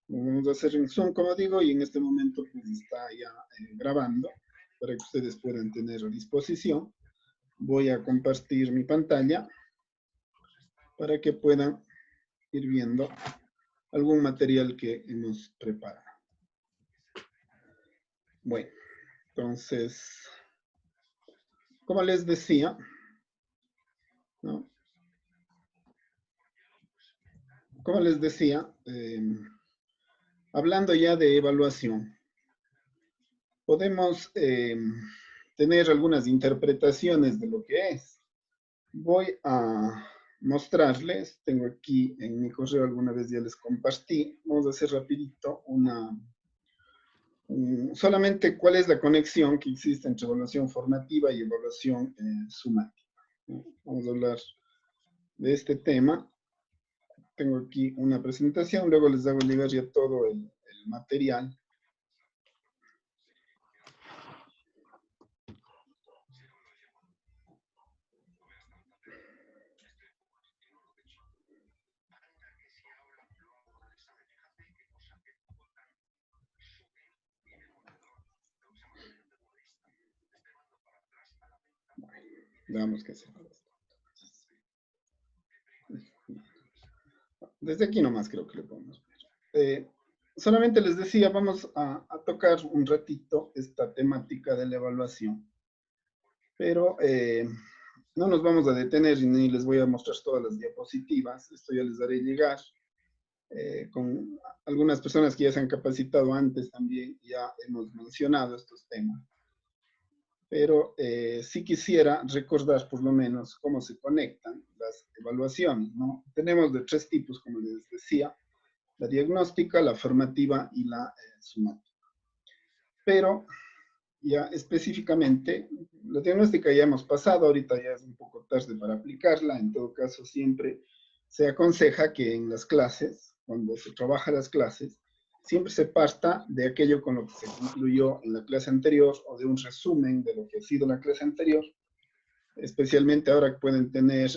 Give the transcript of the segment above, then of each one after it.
Lo vamos a hacer en Zoom, como digo, y en este momento pues está ya grabando para que ustedes puedan tener a disposición. Voy a compartir mi pantalla para que puedan ir viendo algún material que hemos preparado. Bueno, entonces, como les decía, ¿no? Como les decía, hablando ya de evaluación, podemos tener algunas interpretaciones de lo que es. Voy a mostrarles, tengo aquí en mi correo, alguna vez ya les compartí, vamos a hacer rapidito solamente cuál es la conexión que existe entre evaluación formativa y evaluación sumática. Vamos a hablar de este tema. Tengo aquí una presentación, luego les hago llegar ya todo el material. Veamos qué hacer. Desde aquí nomás creo que le podemos ver. Solamente les decía, vamos a tocar un ratito esta temática de la evaluación, pero no nos vamos a detener ni les voy a mostrar todas las diapositivas, esto ya les daré llegar. Con algunas personas que ya se han capacitado antes también, ya hemos mencionado estos temas. Pero sí quisiera recordar por lo menos cómo se conectan las evaluaciones, ¿no? Tenemos de tres tipos, como les decía, la diagnóstica, la formativa y la sumática. Pero ya específicamente, la diagnóstica ya hemos pasado, ahorita ya es un poco tarde para aplicarla, en todo caso siempre se aconseja que en las clases, cuando se trabaja las clases, siempre se parta de aquello con lo que se concluyó en la clase anterior o de un resumen de lo que ha sido la clase anterior, especialmente ahora que pueden tener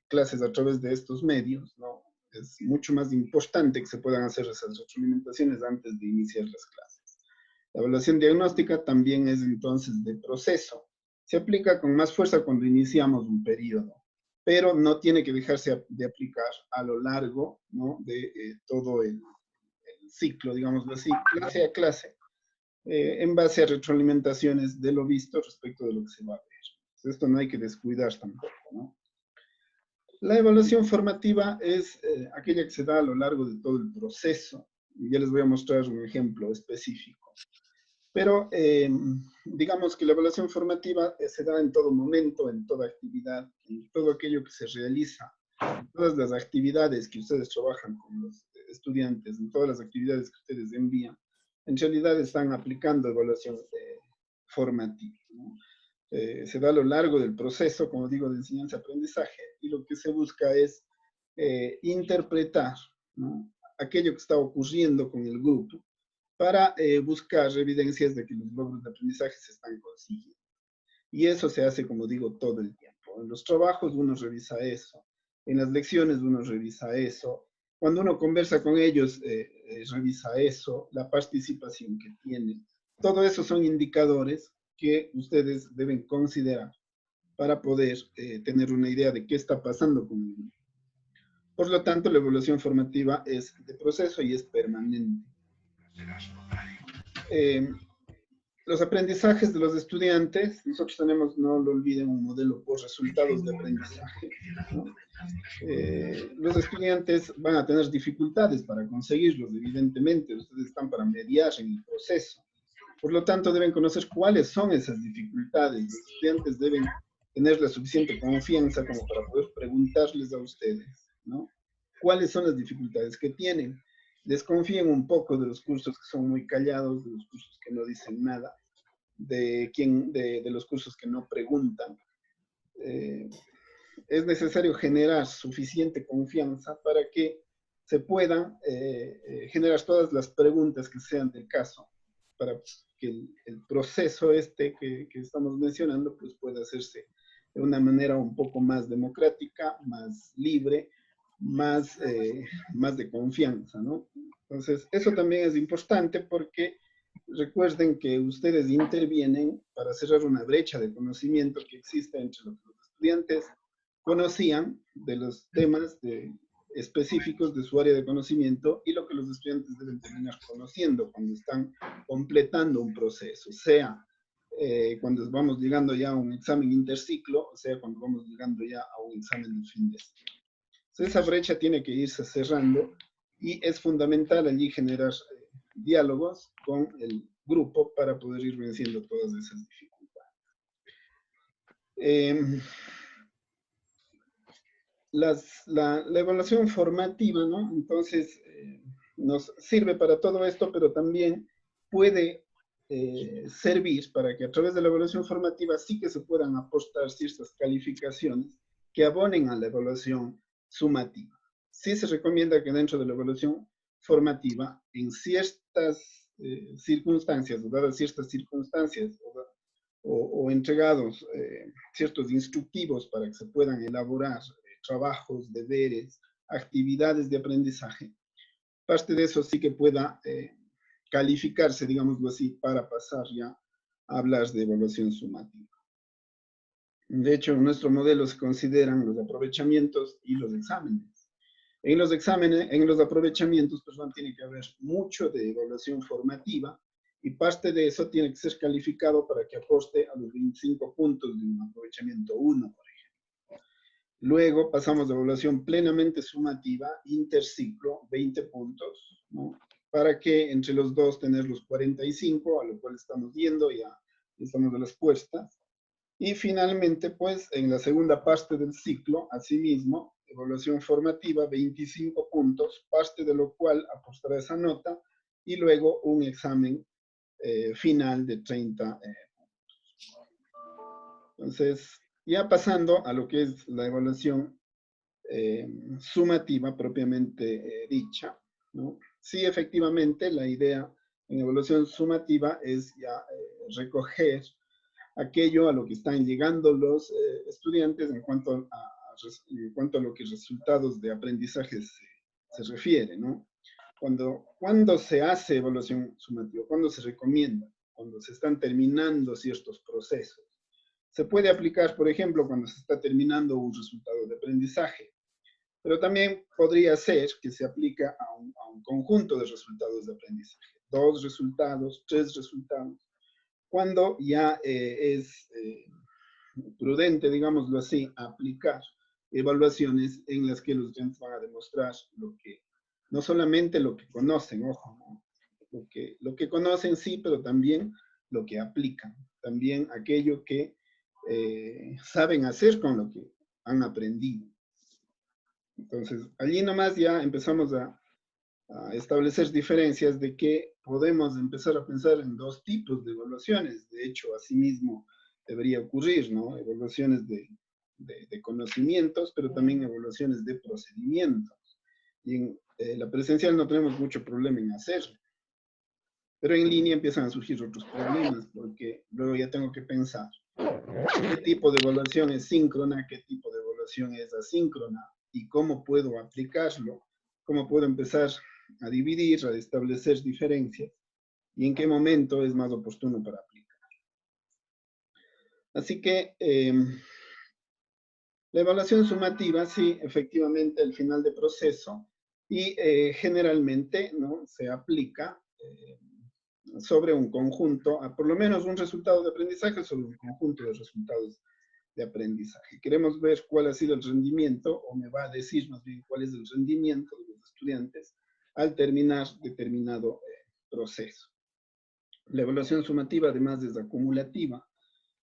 clases a través de estos medios, ¿no? Es mucho más importante que se puedan hacer esas retroalimentaciones antes de iniciar las clases. La evaluación diagnóstica también es entonces de proceso. Se aplica con más fuerza cuando iniciamos un periodo, pero no tiene que dejarse de aplicar a lo largo, ¿no? de todo el ciclo, digámoslo así, clase a clase, en base a retroalimentaciones de lo visto respecto de lo que se va a ver. Entonces, esto no hay que descuidar tampoco, ¿no? La evaluación formativa es aquella que se da a lo largo de todo el proceso. Y ya les voy a mostrar un ejemplo específico. Pero digamos que la evaluación formativa se da en todo momento, en toda actividad, en todo aquello que se realiza, en todas las actividades que ustedes trabajan con los estudiantes, en todas las actividades que ustedes envían, en realidad están aplicando evaluación formativa, ¿no? Se da a lo largo del proceso, como digo, de enseñanza-aprendizaje, y lo que se busca es interpretar, ¿no? aquello que está ocurriendo con el grupo para buscar evidencias de que los logros de aprendizaje se están consiguiendo. Y eso se hace, como digo, todo el tiempo. En los trabajos uno revisa eso, en las lecciones uno revisa eso, cuando uno conversa con ellos revisa eso, la participación que tienen. Todo eso son indicadores que ustedes deben considerar para poder tener una idea de qué está pasando con el grupo. Por lo tanto, la evaluación formativa es de proceso y es permanente. Los aprendizajes de los estudiantes, nosotros tenemos, no lo olviden, un modelo por resultados de aprendizaje, ¿no? Los estudiantes van a tener dificultades para conseguirlos, evidentemente, ustedes están para mediar en el proceso. Por lo tanto, deben conocer cuáles son esas dificultades. Los estudiantes deben tener la suficiente confianza como para poder preguntarles a ustedes, ¿no? ¿Cuáles son las dificultades que tienen? Desconfíen un poco de los cursos que son muy callados, de los cursos que no dicen nada, de los cursos que no preguntan. Es necesario generar suficiente confianza para que se puedan generar todas las preguntas que sean del caso, para que el proceso que estamos mencionando pues pueda hacerse de una manera un poco más democrática, más libre, más de confianza, ¿no? Entonces, eso también es importante porque recuerden que ustedes intervienen para cerrar una brecha de conocimiento que existe entre lo que los estudiantes conocían de los temas específicos de su área de conocimiento y lo que los estudiantes deben terminar conociendo cuando están completando un proceso, sea cuando vamos llegando ya a un examen interciclo, o sea, cuando vamos llegando ya a un examen de fin de ciclo. Entonces, esa brecha tiene que irse cerrando y es fundamental allí generar diálogos con el grupo para poder ir venciendo todas esas dificultades. La evaluación formativa, ¿no? Entonces, nos sirve para todo esto, pero también puede servir para que a través de la evaluación formativa sí que se puedan apostar ciertas calificaciones que abonen a la evaluación sumativa. Sí se recomienda que dentro de la evaluación formativa, en ciertas circunstancias, o dadas ciertas circunstancias, o entregados ciertos instructivos para que se puedan elaborar trabajos, deberes, actividades de aprendizaje, parte de eso sí que pueda calificarse, digámoslo así, para pasar ya a hablar de evaluación sumativa. De hecho, en nuestro modelo se consideran los aprovechamientos y los exámenes. En los exámenes, en los aprovechamientos, perdón, tiene que haber mucho de evaluación formativa y parte de eso tiene que ser calificado para que aposte a los 25 puntos de un aprovechamiento 1, por ejemplo. Luego pasamos a evaluación plenamente sumativa, interciclo, 20 puntos, ¿no? Para que entre los dos tener los 45, a lo cual estamos viendo, ya estamos de las puestas. Y finalmente, pues, en la segunda parte del ciclo, asimismo, evaluación formativa, 25 puntos, parte de lo cual apostará esa nota, y luego un examen final de 30 puntos. Entonces, ya pasando a lo que es la evaluación sumativa propiamente dicha, ¿no? Sí, efectivamente, la idea en evaluación sumativa es ya recoger aquello a lo que están llegando los estudiantes en cuanto a lo que resultados de aprendizaje se refiere, ¿no? Cuando se hace evaluación sumativa, cuando se recomienda, cuando se están terminando ciertos procesos. Se puede aplicar, por ejemplo, cuando se está terminando un resultado de aprendizaje, pero también podría ser que se aplica a un conjunto de resultados de aprendizaje, 2 resultados, 3 resultados, cuando ya es prudente, digámoslo así, aplicar evaluaciones en las que los estudiantes van a demostrar no solamente lo que conocen, ojo, ¿no? Lo que conocen sí, pero también lo que aplican, también aquello que saben hacer con lo que han aprendido. Entonces, allí nomás ya empezamos a establecer diferencias de que podemos empezar a pensar en 2 tipos de evaluaciones. De hecho, asimismo debería ocurrir, ¿no? Evaluaciones de conocimientos, pero también evaluaciones de procedimientos. Y en la presencial no tenemos mucho problema en hacerlo. Pero en línea empiezan a surgir otros problemas, porque luego ya tengo que pensar qué tipo de evaluación es síncrona, qué tipo de evaluación es asíncrona, y cómo puedo aplicarlo, cómo puedo empezar a dividir, a establecer diferencias, y en qué momento es más oportuno para aplicar. Así que la evaluación sumativa, sí, efectivamente, al final de proceso, y generalmente, ¿no?, se aplica sobre un conjunto, por lo menos un resultado de aprendizaje sobre un conjunto de resultados de aprendizaje. Queremos ver cuál ha sido el rendimiento, o me va a decir más bien cuál es el rendimiento de los estudiantes al terminar determinado proceso. La evaluación sumativa además es acumulativa,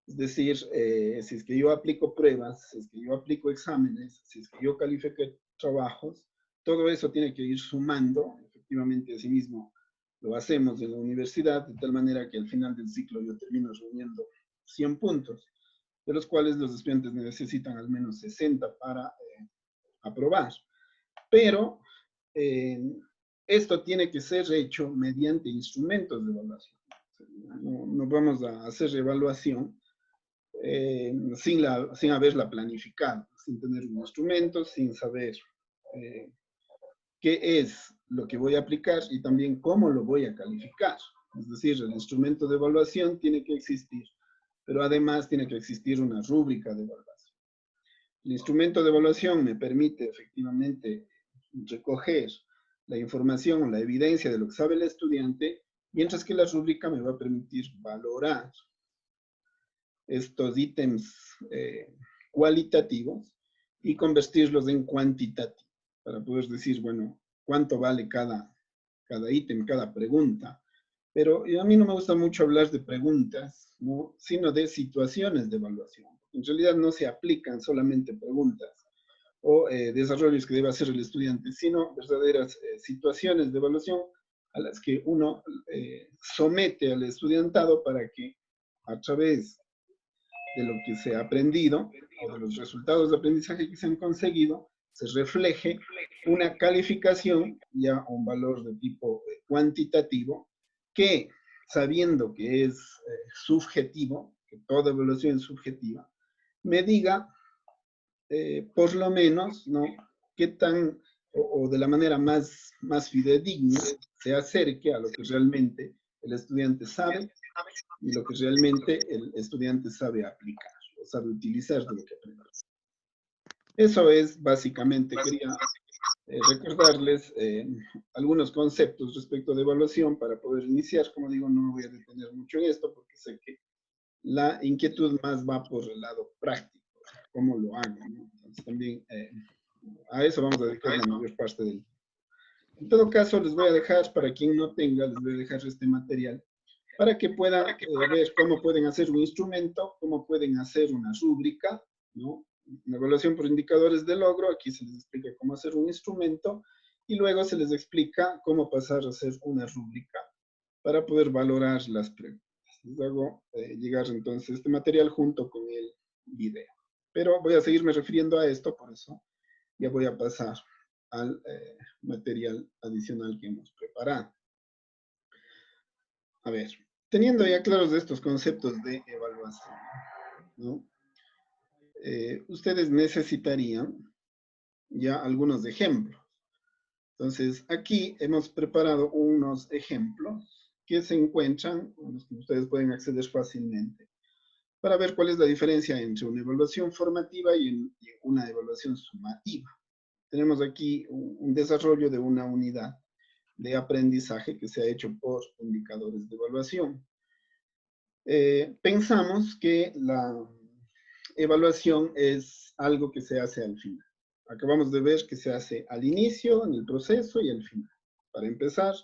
es decir, si es que yo aplico pruebas, si es que yo aplico exámenes, si es que yo califico trabajos, todo eso tiene que ir sumando, efectivamente, asimismo lo hacemos en la universidad, de tal manera que al final del ciclo yo termino reuniendo 100 puntos, de los cuales los estudiantes necesitan al menos 60 para aprobar. Pero esto tiene que ser hecho mediante instrumentos de evaluación. No vamos a hacer evaluación sin haberla planificado, sin tener un instrumento, sin saber qué es lo que voy a aplicar y también cómo lo voy a calificar. Es decir, el instrumento de evaluación tiene que existir, pero además tiene que existir una rúbrica de evaluación. El instrumento de evaluación me permite efectivamente recoger la información o la evidencia de lo que sabe el estudiante, mientras que la rúbrica me va a permitir valorar estos ítems cualitativos y convertirlos en cuantitativos, para poder decir, bueno, cuánto vale cada ítem, cada pregunta. Pero a mí no me gusta mucho hablar de preguntas, ¿no? Sino de situaciones de evaluación. En realidad no se aplican solamente preguntas o desarrollos que debe hacer el estudiante, sino verdaderas situaciones de evaluación a las que uno somete al estudiantado para que a través de lo que se ha aprendido o de los resultados de aprendizaje que se han conseguido, se refleje una calificación, ya un valor de tipo cuantitativo, que sabiendo que es subjetivo, que toda evaluación es subjetiva, me diga por lo menos, ¿no?, qué tan, o de la manera más fidedigna, se acerque a lo que realmente el estudiante sabe y lo que realmente el estudiante sabe aplicar, o sabe utilizar de lo que aprende. Eso es básicamente, quería recordarles algunos conceptos respecto de evaluación para poder iniciar. Como digo, no me voy a detener mucho en esto porque sé que la inquietud más va por el lado práctico, cómo lo hago, ¿no? Entonces también a eso vamos a dedicar la mayor parte del tiempo. En todo caso, les voy a dejar, para quien no tenga, les voy a dejar este material para que puedan ver cómo pueden hacer un instrumento, cómo pueden hacer una rúbrica, ¿no? Una evaluación por indicadores de logro. Aquí se les explica cómo hacer un instrumento y luego se les explica cómo pasar a hacer una rúbrica para poder valorar las preguntas. Les hago llegar entonces este material junto con el video. Pero voy a seguirme refiriendo a esto, por eso ya voy a pasar al material adicional que hemos preparado. A ver, teniendo ya claros estos conceptos de evaluación, ¿no? Ustedes necesitarían ya algunos ejemplos. Entonces, aquí hemos preparado unos ejemplos que se encuentran, a los que ustedes pueden acceder fácilmente, para ver cuál es la diferencia entre una evaluación formativa y una evaluación sumativa. Tenemos aquí un desarrollo de una unidad de aprendizaje que se ha hecho por indicadores de evaluación. Pensamos que la evaluación es algo que se hace al final. Acabamos de ver que se hace al inicio, en el proceso y al final. Para empezar,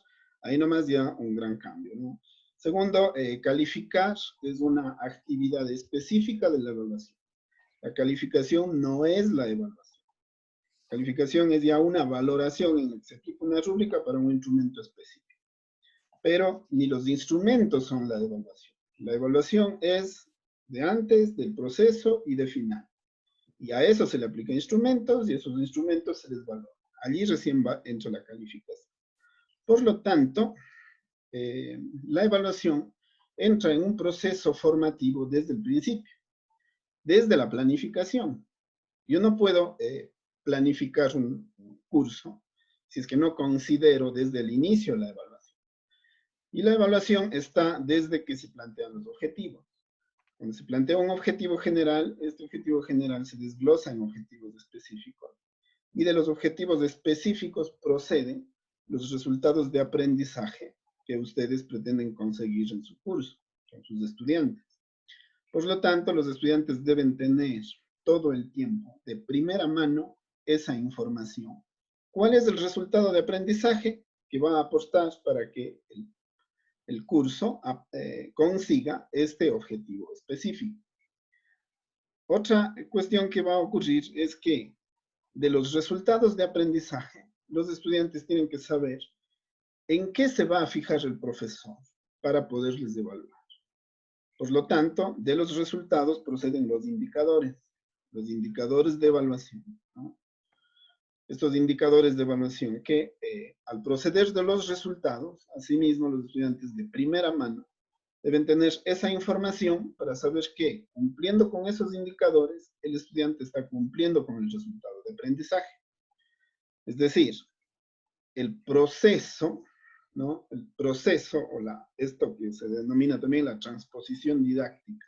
ahí nomás ya un gran cambio, ¿no? Segundo, calificar es una actividad específica de la evaluación. La calificación no es la evaluación. Calificación es ya una valoración en la que se aplica una rúbrica para un instrumento específico. Pero ni los instrumentos son la evaluación. La evaluación es de antes, del proceso y de final. Y a eso se le aplican instrumentos y esos instrumentos se les valoran. Allí recién entra la calificación. Por lo tanto, la evaluación entra en un proceso formativo desde el principio, desde la planificación. Yo no puedo planificar un curso si es que no considero desde el inicio la evaluación. Y la evaluación está desde que se plantean los objetivos. Cuando se plantea un objetivo general, este objetivo general se desglosa en objetivos específicos. Y de los objetivos específicos proceden los resultados de aprendizaje que ustedes pretenden conseguir en su curso, con sus estudiantes. Por lo tanto, los estudiantes deben tener todo el tiempo, de primera mano, esa información. ¿Cuál es el resultado de aprendizaje que va a aportar para que el curso consiga este objetivo específico? Otra cuestión que va a ocurrir es que de los resultados de aprendizaje, los estudiantes tienen que saber en qué se va a fijar el profesor para poderles evaluar. Por lo tanto, de los resultados proceden los indicadores de evaluación, ¿no? Estos indicadores de evaluación que al proceder de los resultados, asimismo los estudiantes de primera mano deben tener esa información para saber que, cumpliendo con esos indicadores, el estudiante está cumpliendo con el resultado de aprendizaje. Es decir, el proceso, ¿no? El proceso o esto que se denomina también la transposición didáctica,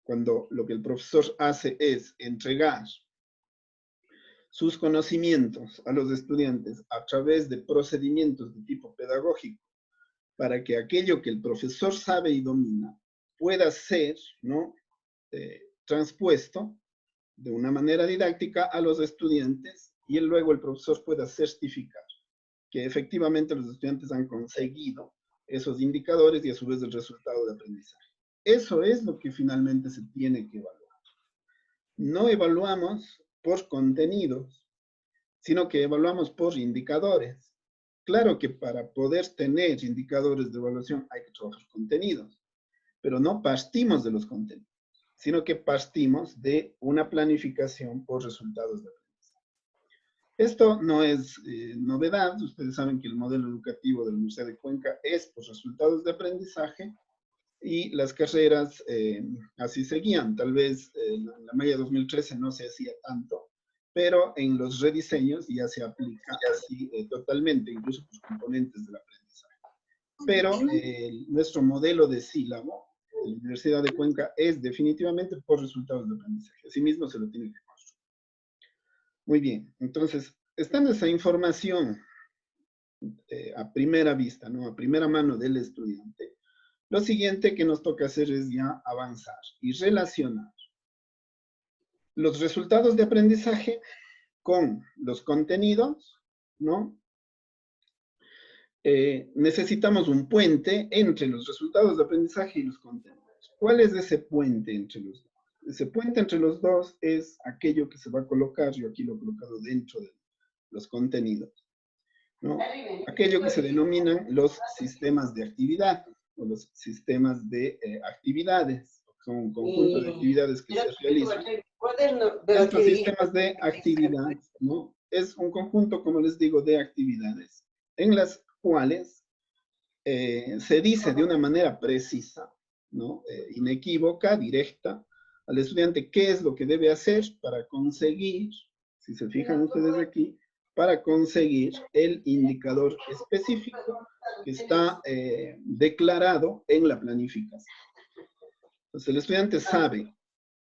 cuando lo que el profesor hace es entregar sus conocimientos a los estudiantes a través de procedimientos de tipo pedagógico, para que aquello que el profesor sabe y domina pueda ser, ¿no? Transpuesto de una manera didáctica a los estudiantes y luego el profesor pueda certificar que efectivamente los estudiantes han conseguido esos indicadores y a su vez el resultado de aprendizaje. Eso es lo que finalmente se tiene que evaluar. No evaluamos por contenidos, sino que evaluamos por indicadores. Claro que para poder tener indicadores de evaluación hay que trabajar contenidos, pero no partimos de los contenidos, sino que partimos de una planificación por resultados de aprendizaje. Esto no es novedad. Ustedes saben que el modelo educativo de la Universidad de Cuenca es por resultados de aprendizaje y las carreras así seguían. Tal vez en la media 2013 no se hacía tanto, pero en los rediseños ya se aplica así totalmente, incluso por componentes del aprendizaje. Pero nuestro modelo de sílabo de la Universidad de Cuenca es definitivamente por resultados de aprendizaje. Asimismo se lo tiene que construir. Muy bien, entonces, estando esa información a primera vista, ¿no? A primera mano del estudiante, lo siguiente que nos toca hacer es ya avanzar y relacionar los resultados de aprendizaje con los contenidos, ¿no? Necesitamos un puente entre los resultados de aprendizaje y los contenidos. ¿Cuál es ese puente entre los dos? Ese puente entre los dos es aquello que se va a colocar, yo aquí lo he colocado dentro de los contenidos, ¿no? Aquello que se denominan los sistemas de actividad o los sistemas de actividades. Son un conjunto de actividades que se realizan. Estos sistemas de actividad, ¿no? Es un conjunto, como les digo, de actividades en las cuales se dice de una manera precisa, ¿no? Inequívoca, directa, al estudiante qué es lo que debe hacer para conseguir, si se fijan ustedes aquí, para conseguir el indicador específico que está declarado en la planificación. Entonces el estudiante sabe,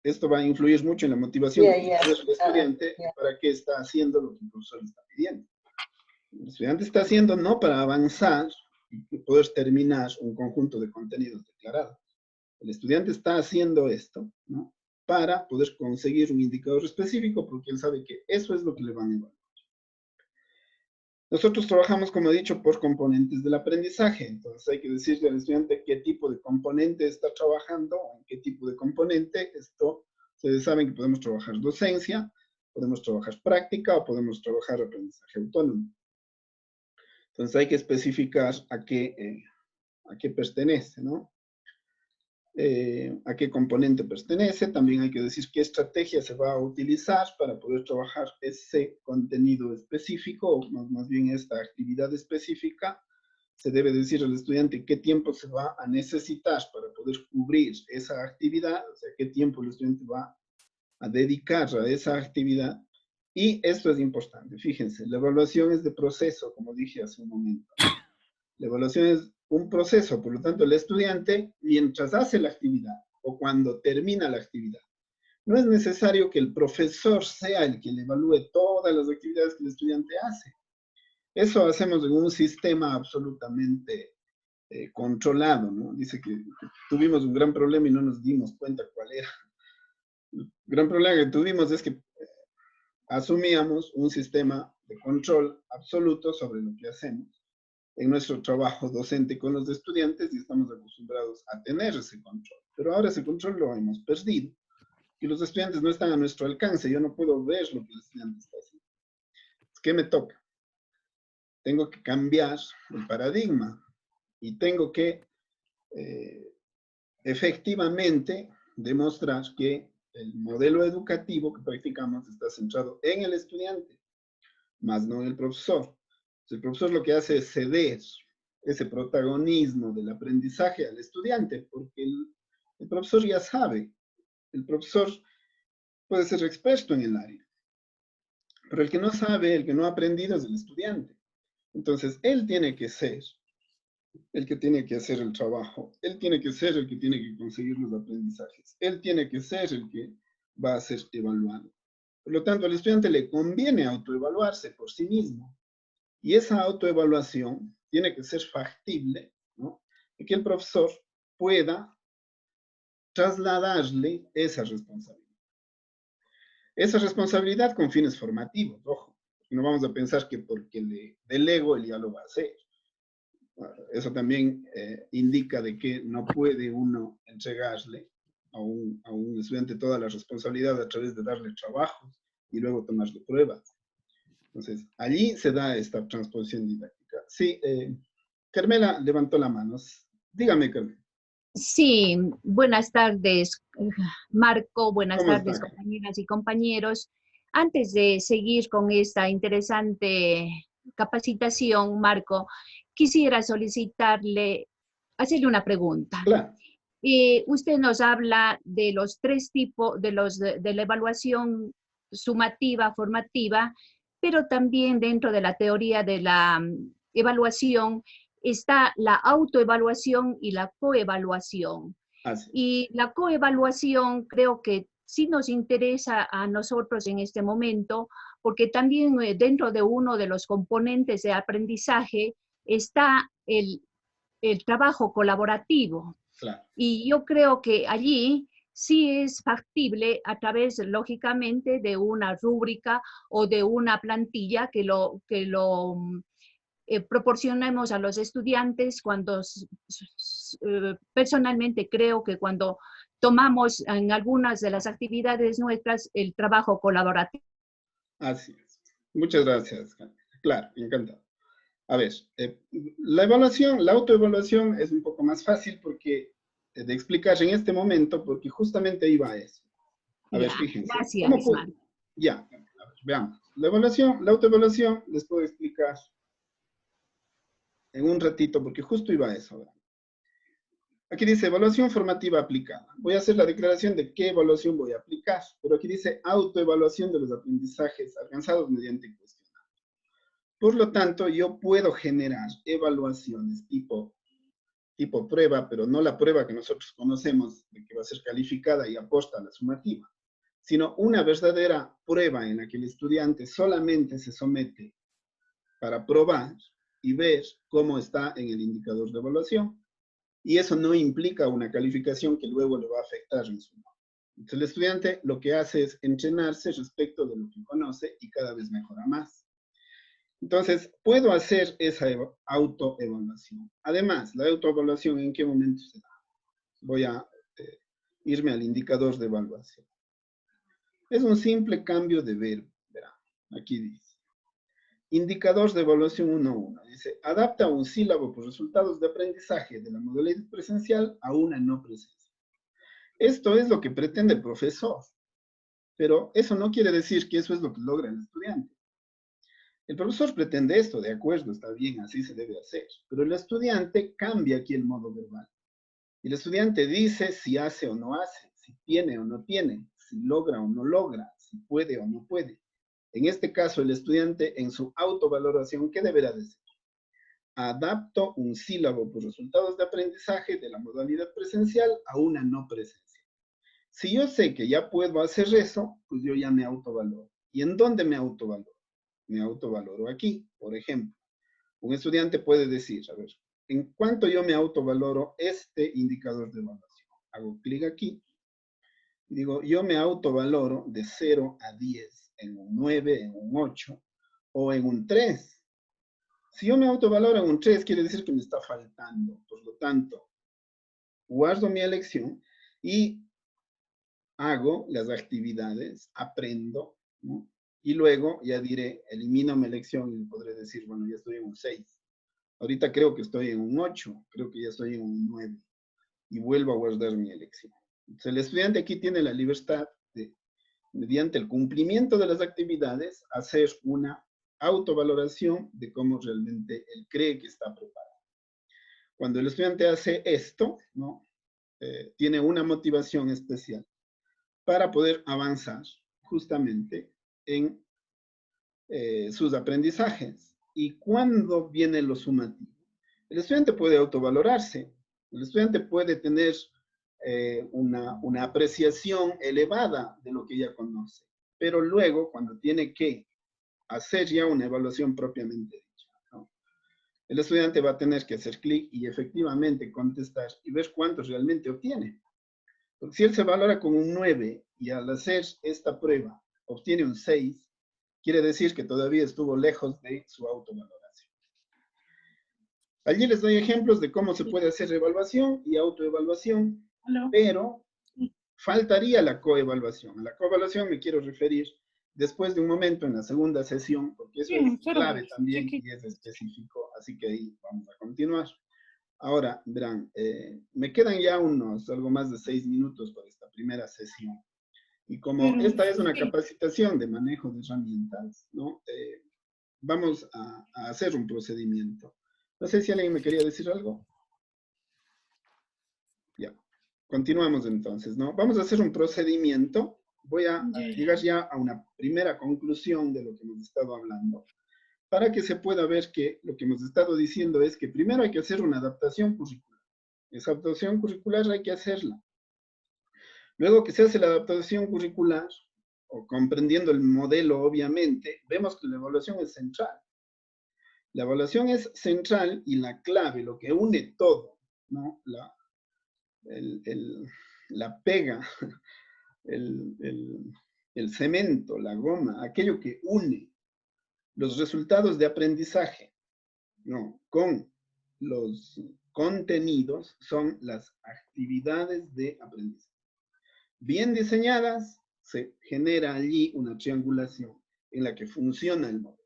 esto va a influir mucho en la motivación del estudiante para qué está haciendo lo que el profesor está pidiendo. El estudiante está haciendo no para avanzar y poder terminar un conjunto de contenidos declarados. El estudiante está haciendo esto, ¿no? Para poder conseguir un indicador específico porque él sabe que eso es lo que le van a evaluar. Nosotros trabajamos, como he dicho, por componentes del aprendizaje. Entonces hay que decirle al estudiante qué tipo de componente está trabajando, en qué tipo de componente. Esto, ustedes saben que podemos trabajar docencia, podemos trabajar práctica o podemos trabajar aprendizaje autónomo. Entonces hay que especificar a qué pertenece, ¿no? A qué componente pertenece. También hay que decir qué estrategia se va a utilizar para poder trabajar ese contenido específico, o más bien esta actividad específica. Se debe decir al estudiante qué tiempo se va a necesitar para poder cubrir esa actividad, o sea, qué tiempo el estudiante va a dedicar a esa actividad. Y esto es importante, fíjense, la evaluación es de proceso, como dije hace un momento. La evaluación es un proceso, por lo tanto, el estudiante, mientras hace la actividad o cuando termina la actividad, no es necesario que el profesor sea el que le evalúe todas las actividades que el estudiante hace. Eso hacemos en un sistema absolutamente controlado, ¿no? Dice que tuvimos un gran problema y no nos dimos cuenta cuál era. El gran problema que tuvimos es que asumíamos un sistema de control absoluto sobre lo que hacemos en nuestro trabajo docente con los estudiantes y estamos acostumbrados a tener ese control. Pero ahora ese control lo hemos perdido y los estudiantes no están a nuestro alcance. Yo no puedo ver lo que el estudiante está haciendo. ¿Qué me toca? Tengo que cambiar el paradigma y tengo que efectivamente demostrar que el modelo educativo que practicamos está centrado en el estudiante, más no en el profesor. El profesor lo que hace es ceder ese protagonismo del aprendizaje al estudiante, porque el profesor ya sabe, el profesor puede ser experto en el área, Pero el que no sabe, el que no ha aprendido es el estudiante. Entonces, él tiene que ser el que tiene que hacer el trabajo, él tiene que ser el que tiene que conseguir los aprendizajes, él tiene que ser el que va a ser evaluado. Por lo tanto, al estudiante le conviene autoevaluarse por sí mismo. Y esa autoevaluación tiene que ser factible, ¿no? Y que el profesor pueda trasladarle esa responsabilidad. Esa responsabilidad con fines formativos, ojo. No vamos a pensar que porque le delego él ya lo va a hacer. Eso también indica de que no puede uno entregarle a un estudiante toda la responsabilidad a través de darle trabajos y luego tomarle pruebas. Entonces, allí se da esta transposición didáctica. Sí, Carmela levantó la mano. Dígame, Carmela. Sí, buenas tardes, Marco, buenas ¿Cómo está, tardes, Carmela? compañeras y compañeros. Antes de seguir con esta interesante capacitación, Marco, quisiera solicitarle, hacerle una pregunta. Claro. Usted nos habla de los tres tipos, de la evaluación sumativa, formativa, pero también dentro de la teoría de la evaluación está la autoevaluación y la coevaluación. Así es. Y la coevaluación creo que sí nos interesa a nosotros en este momento, porque también dentro de uno de los componentes de aprendizaje está el trabajo colaborativo. Claro. Y yo creo que allí sí es factible a través, lógicamente, de una rúbrica o de una plantilla que lo proporcionemos a los estudiantes cuando, personalmente creo que cuando tomamos en algunas de las actividades nuestras el trabajo colaborativo. Así es. Muchas gracias, Carmela. Claro, encantado. A ver, la evaluación, la autoevaluación es un poco más fácil porque, de explicar en este momento, porque justamente ahí va eso. A ver, Ya, fíjense, ¿cómo gracias, puedo? Marco. Ya, a ver, veamos. La evaluación, la autoevaluación, les puedo explicar en un ratito, porque justo iba a eso. ¿Verdad? Aquí dice evaluación formativa aplicada. Voy a hacer la declaración de qué evaluación voy a aplicar, pero aquí dice autoevaluación de los aprendizajes alcanzados mediante cuestionario. Por lo tanto, yo puedo generar evaluaciones tipo prueba, pero no la prueba que nosotros conocemos de que va a ser calificada y aposta a la sumativa, sino una verdadera prueba en la que el estudiante solamente se somete para probar y ver cómo está en el indicador de evaluación. Y eso no implica una calificación que luego le va a afectar en su nota. Entonces el estudiante lo que hace es entrenarse respecto de lo que conoce y cada vez mejora más. Entonces, puedo hacer esa autoevaluación. Además, la autoevaluación, ¿en qué momento se da? Voy a irme al indicador de evaluación. Es un simple cambio de verbo. Verá, aquí dice. Indicador de evaluación 1.1. Dice, adapta un sílabo por resultados de aprendizaje de la modalidad presencial a una no presencial. Esto es lo que pretende el profesor, pero eso no quiere decir que eso es lo que logra el estudiante. El profesor pretende esto, de acuerdo, está bien, así se debe hacer, pero el estudiante cambia aquí el modo verbal. El estudiante dice si hace o no hace, si tiene o no tiene, si logra o no logra, si puede o no puede. En este caso, el estudiante en su autovaloración, ¿qué deberá decir? Adapto un sílabo por resultados de aprendizaje de la modalidad presencial a una no presencial. Si yo sé que ya puedo hacer eso, pues yo ya me autovaloro. ¿Y en dónde me autovaloro? Me autovaloro aquí, por ejemplo. Un estudiante puede decir, a ver, en cuanto yo me autovaloro este indicador de evaluación. Hago clic aquí y digo, yo me autovaloro de 0 a 10, en un 9, en un 8 o en un 3. Si yo me autovaloro en un 3, quiere decir que me está faltando. Por lo tanto, guardo mi elección y hago las actividades, aprendo, ¿no? Y luego ya diré, elimino mi elección y podré decir, bueno, ya estoy en un 6. Ahorita creo que estoy en un 8, creo que ya estoy en un 9 y vuelvo a guardar mi elección. Entonces, el estudiante aquí tiene la libertad de, mediante el cumplimiento de las actividades, hacer una autovaloración de cómo realmente él cree que está preparado. Cuando el estudiante hace esto, ¿no? Tiene una motivación especial para poder avanzar justamente en sus aprendizajes. ¿Y cuándo viene lo sumativo? El estudiante puede autovalorarse, el estudiante puede tener una apreciación elevada de lo que ya conoce, pero luego cuando tiene que hacer ya una evaluación propiamente dicha, ¿no? El estudiante va a tener que hacer clic y efectivamente contestar y ver cuántos realmente obtiene. Porque si él se valora con un 9 y al hacer esta prueba obtiene un 6, quiere decir que todavía estuvo lejos de su autovaloración. Allí les doy ejemplos de cómo se puede hacer evaluación y autoevaluación, pero faltaría la coevaluación. A la coevaluación me quiero referir después de un momento en la segunda sesión, porque eso es clave también y es específico, así que ahí vamos a continuar. Ahora, verán, me quedan ya algo más de 6 minutos para esta primera sesión. Y como esta es una capacitación de manejo de herramientas, ¿no? Vamos a hacer un procedimiento. No sé si alguien me quería decir algo. Ya, continuamos entonces, ¿no? Vamos a hacer un procedimiento. Voy a llegar ya a una primera conclusión de lo que hemos estado hablando, para que se pueda ver que lo que hemos estado diciendo es que primero hay que hacer una adaptación curricular. Esa adaptación curricular hay que hacerla. Luego que se hace la adaptación curricular, o comprendiendo el modelo, obviamente, vemos que la evaluación es central. La evaluación es central y la clave, lo que une todo, ¿no? La pega, el cemento, la goma, aquello que une los resultados de aprendizaje, ¿no? Con los contenidos son las actividades de aprendizaje. Bien diseñadas, se genera allí una triangulación en la que funciona el modelo.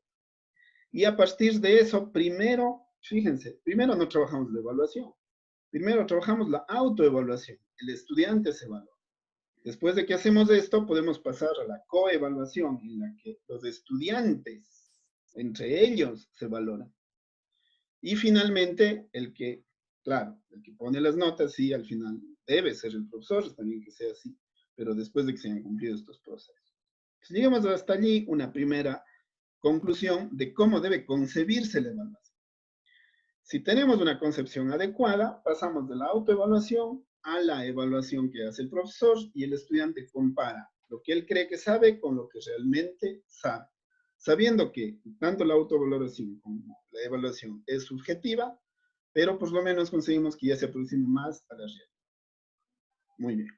Y a partir de eso, primero, fíjense, primero no trabajamos la evaluación, primero trabajamos la autoevaluación. El estudiante se evalúa. Después de que hacemos esto, podemos pasar a la coevaluación, en la que los estudiantes, entre ellos, se valoran. Y finalmente, claro, el que pone las notas, sí, al final debe ser el profesor, también que sea así, pero después de que se hayan cumplido estos procesos. Entonces, llegamos hasta allí una primera conclusión de cómo debe concebirse la evaluación. Si tenemos una concepción adecuada, pasamos de la autoevaluación a la evaluación que hace el profesor y el estudiante compara lo que él cree que sabe con lo que realmente sabe, sabiendo que tanto la autovaloración como la evaluación es subjetiva, pero por lo menos conseguimos que ya se aproxime más a la realidad. Muy bien.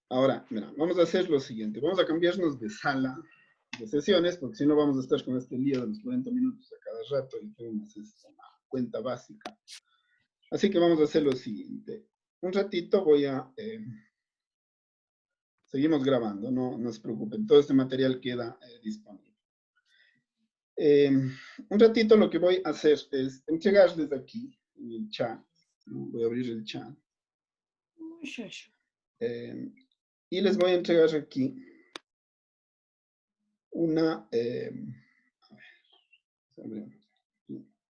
Ahora, mira, vamos a hacer lo siguiente. Vamos a cambiarnos de sala de sesiones, porque si no vamos a estar con este lío de los 40 minutos a cada rato y tenemos una cuenta básica. Así que vamos a hacer lo siguiente. Un ratito voy a... seguimos grabando, no se preocupen. Todo este material queda disponible. Un ratito lo que voy a hacer es entregar desde aquí, en el chat. ¿No? Voy a abrir el chat. Y les voy a entregar aquí una... a ver,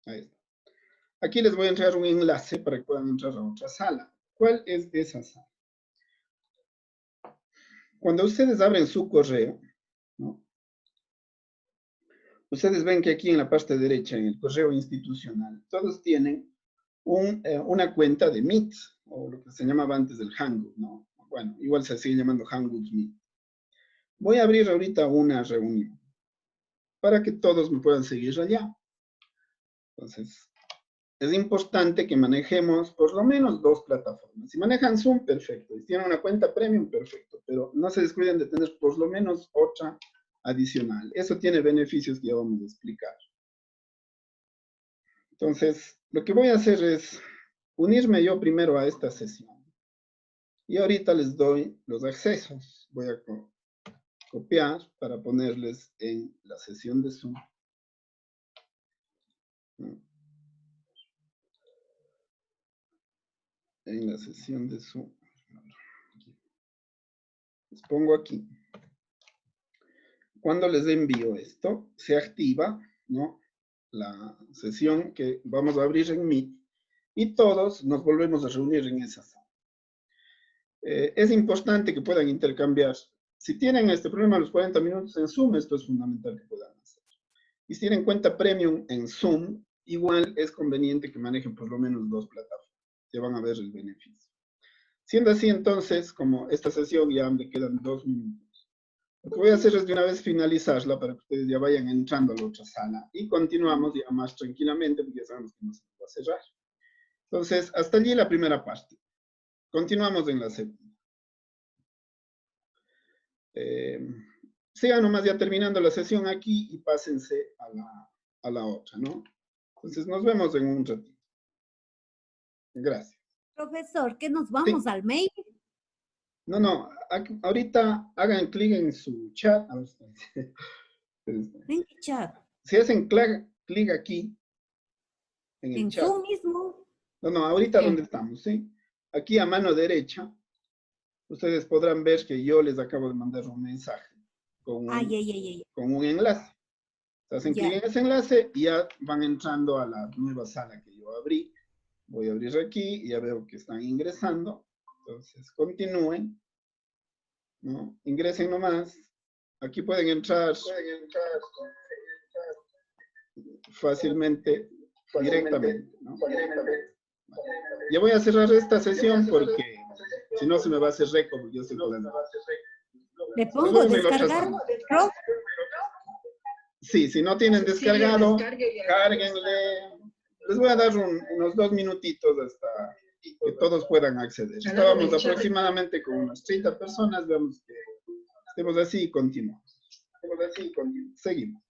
ahí está. Aquí les voy a entregar un enlace para que puedan entrar a otra sala. ¿Cuál es esa sala? Cuando ustedes abren su correo, ¿no? Ustedes ven que aquí en la parte derecha, en el correo institucional, todos tienen una cuenta de Meet, o lo que se llamaba antes el Hangout, ¿no? Bueno, igual se sigue llamando Hangout Meet. Voy a abrir ahorita una reunión para que todos me puedan seguir allá. Entonces, es importante que manejemos por lo menos 2 plataformas. Si manejan Zoom, perfecto. Si tienen una cuenta premium, perfecto. Pero no se descuiden de tener por lo menos otra adicional. Eso tiene beneficios que ya vamos a explicar. Entonces, lo que voy a hacer es unirme yo primero a esta sesión. Y ahorita les doy los accesos. Voy a copiar para ponerles en la sesión de Zoom. En la sesión de Zoom. Les pongo aquí. Cuando les envío esto, se activa, ¿no?, la sesión que vamos a abrir en Meet y todos nos volvemos a reunir en esa sala. Es importante que puedan intercambiar si tienen este problema de los 40 minutos en Zoom, esto es fundamental que puedan hacer. Y si tienen cuenta premium en Zoom, igual es conveniente que manejen por lo menos 2 plataformas. Ya van a ver el beneficio. Siendo así, entonces, como esta sesión ya me quedan 2 minutos, lo que voy a hacer es de una vez finalizarla para que ustedes ya vayan entrando a la otra sala y continuamos ya más tranquilamente porque ya sabemos que no se va a cerrar. Entonces, hasta allí la primera parte. Continuamos en la segunda. Sigan nomás ya terminando la sesión aquí y pásense a la otra, ¿no? Entonces, nos vemos en un ratito. Gracias. Profesor, ¿que nos vamos al mail? No, ahorita hagan clic en su chat. ¿En qué chat? Si hacen clic aquí, en el chat. Zoom mismo. No, ahorita donde estamos, ¿sí? Aquí a mano derecha, ustedes podrán ver que yo les acabo de mandar un mensaje con un enlace. Hacen clic en ese enlace y ya van entrando a la nueva sala que yo abrí. Voy a abrir aquí y ya veo que están ingresando. Entonces, continúen, ¿no? Ingresen nomás. Aquí pueden entrar fácilmente, directamente, ¿no? Ya voy a cerrar esta sesión porque si no se me va a hacer récord. Yo estoy jugando. ¿Le pongo descargar? Sí, si no tienen descargado, cárguenle. Les voy a dar unos 2 minutitos hasta que todos puedan acceder. Estábamos aproximadamente con unas 30 personas. Veamos que estemos así y continuamos. Seguimos.